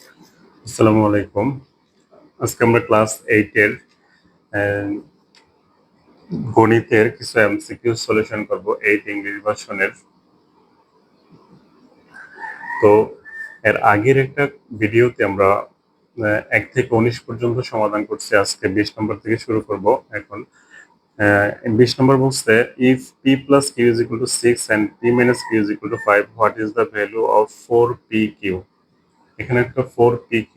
আসসালামু আলাইকুম। আজকে আমরা ক্লাস 8 এর আহ, গণিতের কিছু এমসিকিউ সলিউশন করব 8 ইংলিশ ভার্সনের। তো এর আগের একটা ভিডিওতে আমরা 1 থেকে 19 পর্যন্ত সমাধান করছি। আজকে 20 নম্বর থেকে শুরু করব। এখন 20 নম্বর বলছে, if P plus Q is equal to 6 and p minus q is equal to 5, what is the value of 4pq? এখানে একটা 4pq,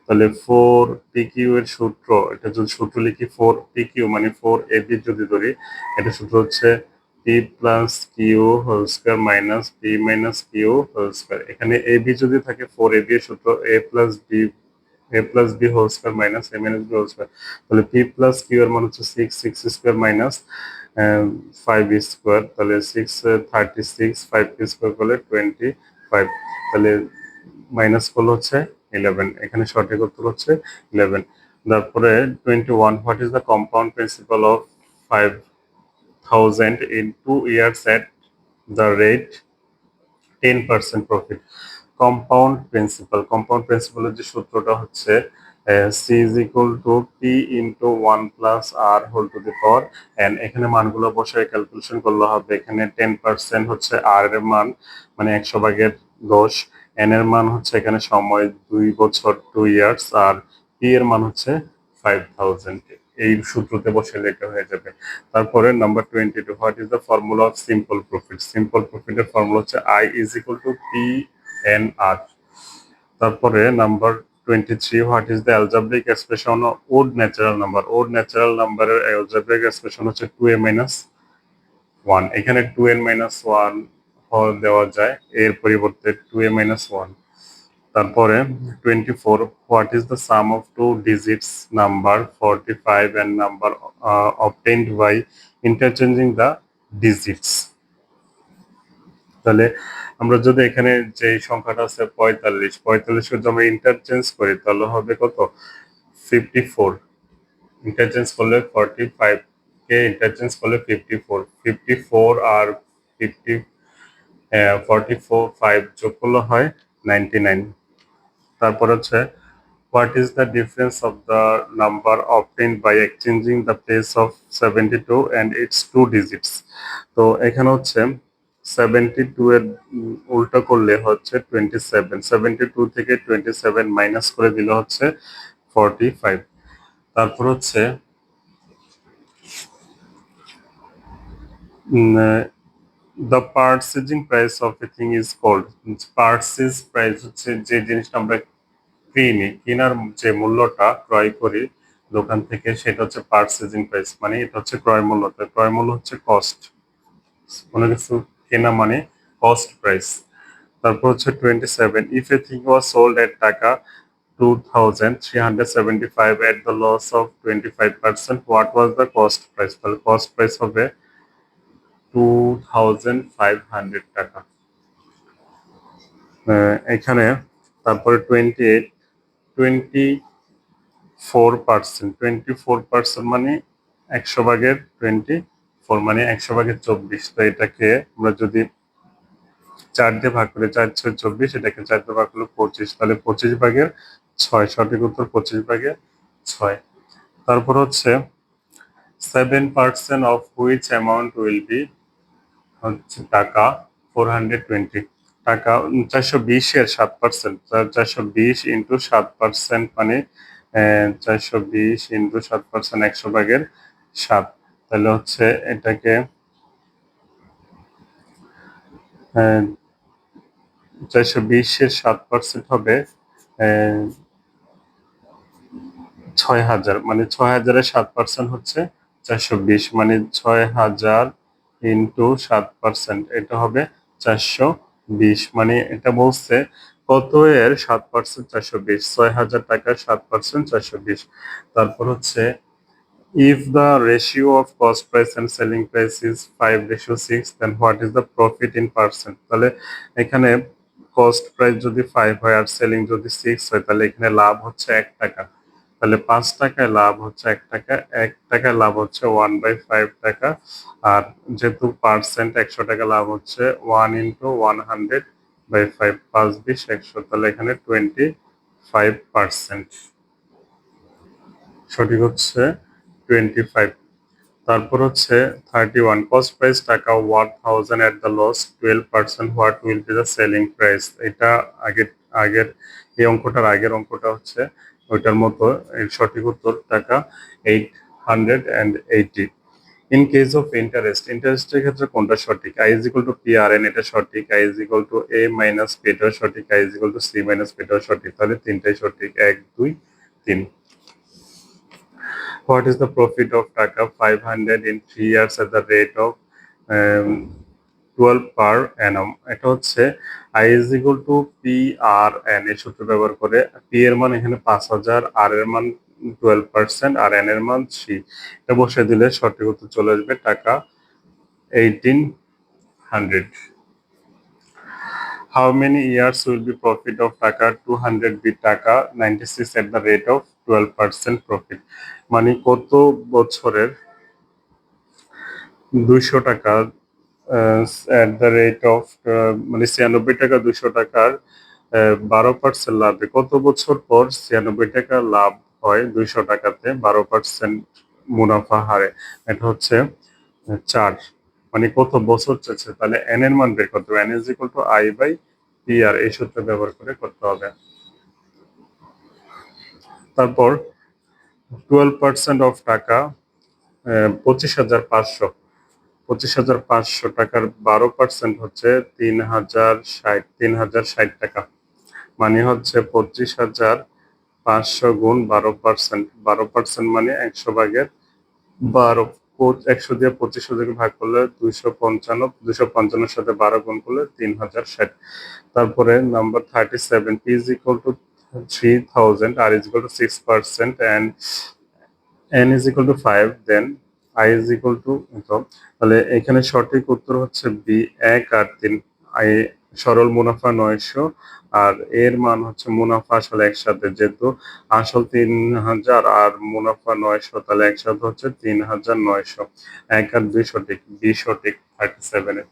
তাহলে 4pq এর সূত্র, এটা যদি সূত্র লিখি 4pq মানে 4ab যদি ধরি, এটা সূত্র হচ্ছে p plus Q whole square minus p minus Q whole square. এখানে ab যদি থাকে 4ab এর সূত্র a plus b whole square minus a minus b whole square. তাহলে p প্লাস কিউ এর মান হচ্ছে 6 স্কয়ার মাইনাস 5 স্কয়ার, তাহলে 6 36, 5 স্কয়ার করলে 25, তাহলে মাইনাস করলে হচ্ছে 11। এখানে সঠিক উত্তর হচ্ছে 11। তারপরে 21, what is the compound principal of 5,000 in 2 years at the rate 10% profit? Compound প্রিন্সিপালের যে সূত্রটা হচ্ছে C is equal to P into 1 plus R whole to the power N. এখানে মানগুলো বসে ক্যালকুলেশন করলে হবে। এখানে 10% হচ্ছে আর এর মান, মানে 100/10। এন এর মান হচ্ছে এখানে সময় 2 বছর 2 ইয়ার্স, আর পি এর মান হচ্ছে 5,000। এই সূত্রতে বসে লেখা হয়ে যাবে। তারপরে number 22, what is the formula of simple profit? Simple প্রফিটের ফর্মুলা হচ্ছে I is equal to P N R. তারপরে number 23, what is the algebraic expression of odd natural number? Odd natural নাম্বারের অ্যালজেব্রিক এক্সপ্রেশন হচ্ছে 2a minus 1। এখানে 2n minus 1 দেওয়া যায়, এর পরিবর্তে 2a মাইনাস 1। তারপরে 24, what is the sum of two digits number 45 and number obtained by interchanging the digits? তাহলে আমরা যদি এখানে যে সংখ্যাটা আছে 45, 45 কে যদি আমরা ইন্টারচেঞ্জ করি তাহলে হবে কত? 54। ইন্টারচেঞ্জ করলে 45 কে ইন্টারচেঞ্জ করলে 54, 54 আর 50 44 5 যোগ করলে হয় 99। তারপর হচ্ছে, what is the difference of the number obtained by exchanging the place of 72 and its 2 digits? তো এখানে হচ্ছে 72 এর উল্টো করলে হচ্ছে 27, 72 থেকে 27 মাইনাস করে দিলে হচ্ছে 45। তারপর হচ্ছে the purchasing price of a thing is called. Purchase price হচ্ছে যে জিনিসটা আমরা কেনার যে মূল্যটা ক্রয় করি দোকান থেকে, সেটা হচ্ছে পারচেজিং প্রাইস, মানে এটা হচ্ছে ক্রয় মূল্য। ক্রয় মূল্য হচ্ছে কস্ট, কোনো কিছু কেনা মানে কস্ট প্রাইস। তারপর হচ্ছে 27, if a thing was sold at taka 2,375 at the loss of 25%, what was the cost price? তাহলে কস্ট প্রাইস হবে 2,500 টাকা। এখানে তারপরে 28, 24% মানে 100/24 মানে 100/24। তো এটাকে আমরা যদি 4 দিয়ে ভাগ করি, 4×6 = 24, এটাকে 4 দিয়ে ভাগ করলে 25, তাহলে 25/6। সঠিক উত্তর 25/6। তারপর হচ্ছে 7% of which amount will be, হচ্ছে টাকা 420 টাকা, 420 এর 7%, 420 ইন্টু 7% মানে 420 ইন্টু 7%, 100/7। তাহলে হচ্ছে এটাকে 420 এর 7% হবে 6,000, মানে 6,000 এর 7% হচ্ছে 420, মানে 6,000 ইন্টু 7%, এটা হবে 420। মানে এটা বলছে কত এর 7%? 420। 6,000 টাকার 7% 420। তারপর হচ্ছে, if the ratio of cost price and selling price is 5:6, then what is the profit in percent? তাহলে এখানে কস্ট প্রাইস যদি 5 হয় আর সেলিং যদি 6 হয়, তাহলে এখানে লাভ হচ্ছে 1 টাকা। তাহলে 5 টাকায় লাভ হচ্ছে 1 টাকা, 1 টাকায় লাভ হচ্ছে 1/5 টাকা। আর যেহেতু পার্সেন্ট 100 টাকা লাভ হচ্ছে 1 × 100/5, 5 × 20 = 100, তাহলে এখানে 20 5%। সঠিক হচ্ছে 25। তারপর হচ্ছে 31, কস্ট প্রাইস টাকা 1000 at the loss 12%, what will be the selling price. এটা আগের আগের এই অঙ্কটার আগের অঙ্কটা হচ্ছে ওইটার মতো। এর সঠিক উত্তর টাকা 880। ইন কেস অফ ইন্টারেস্টের ক্ষেত্রে কোনটা সঠিক? I is equal to P R N, এটা সঠিক। I is equal to A minus P, এটাও সঠিক। I is equal to C minus P, এটাও সঠিক। তাহলে তিনটাই সঠিক, 1 2 3। What is the profit of টাকা 500 in 3 years at the rate of 12 per annum? এটা হচ্ছে I is equal to P R N এর সূত্র ব্যবহার করে। P এর মান এখানে 5000, R এর মান 12% আর N এর মান 3। এটা বসিয়ে দিলে সঠিক উত্তর চলে আসবে টাকা 1800। How many years will be profit of টাকা 200 be টাকা 96 at the rate of 12% profit? মানে কত বছরের 200 টাকা এট দ্য রেট অফ মানে 96 টাকা 200 টাকার 12% লাভে কত বছর পর 96 টাকা লাভ হয় 200 টাকাতে 12% মুনাফা হারে? এটা হচ্ছে 4। মানে কত বছর চাচ্ছে, তাহলে এন এর মান বের করতে হবে। N is equal to I by P R, এই সূত্র ব্যবহার করে করতে হবে। তারপর 12% অফ টাকা 25,500, 25,500 টাকার 12% হচ্ছে 3,060 টাকা। মানে হচ্ছে 25,500 গুণ 12%, 12% মানে 100/12। 100 দিয়ে 2500 ভাগ করলে 255, 255 সাথে 12 গুণ করলে 3,060। তারপরে number 37, P is equal to 3000, R is equal to 6% and n is equal to 5, then I is equal to, তাহলে এখানে সঠিক উত্তর হচ্ছে বি 1 আর 3। আই সরল মুনাফা 900 আর এর মান হচ্ছে মুনাফা আসলে একসাথে, যেহেতু আসল 3000 আর মুনাফা 900, তাহলে একসাথে হচ্ছে 3900। 1 আর 2 সঠিক, বি সঠিক 37 এ।